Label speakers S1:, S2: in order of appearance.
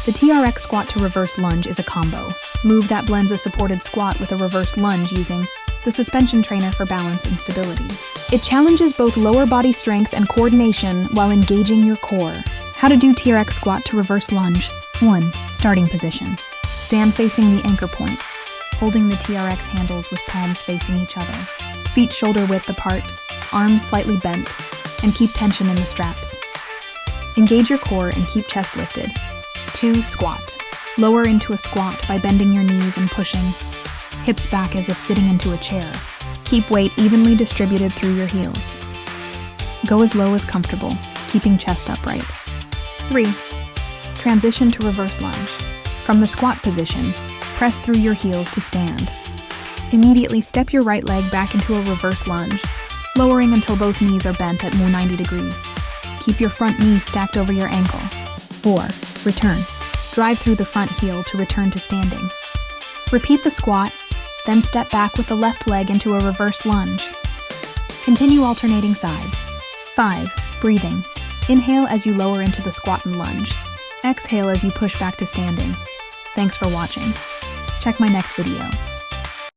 S1: The TRX squat to reverse lunge is a combo move that blends a supported squat with a reverse lunge using the suspension trainer for balance and stability. It challenges both lower body strength and coordination while engaging your core. How to do TRX squat to reverse lunge. 1. Starting position. Stand facing the anchor point, holding the TRX handles with palms facing each other. Feet shoulder width apart, arms slightly bent, and keep tension in the straps. Engage your core and keep chest lifted. 2. Squat. Lower into a squat by bending your knees and pushing hips back as if sitting into a chair. Keep weight evenly distributed through your heels. Go as low as comfortable, keeping chest upright. 3. Transition to reverse lunge. From the squat position, press through your heels to stand. Immediately step your right leg back into a reverse lunge, lowering until both knees are bent at 90 degrees. Keep your front knee stacked over your ankle. 4. Return. Drive through the front heel to return to standing. Repeat the squat, then step back with the left leg into a reverse lunge. Continue alternating sides. 5. Breathing. Inhale as you lower into the squat and lunge. Exhale as you push back to standing. Thanks for watching. Check my next video.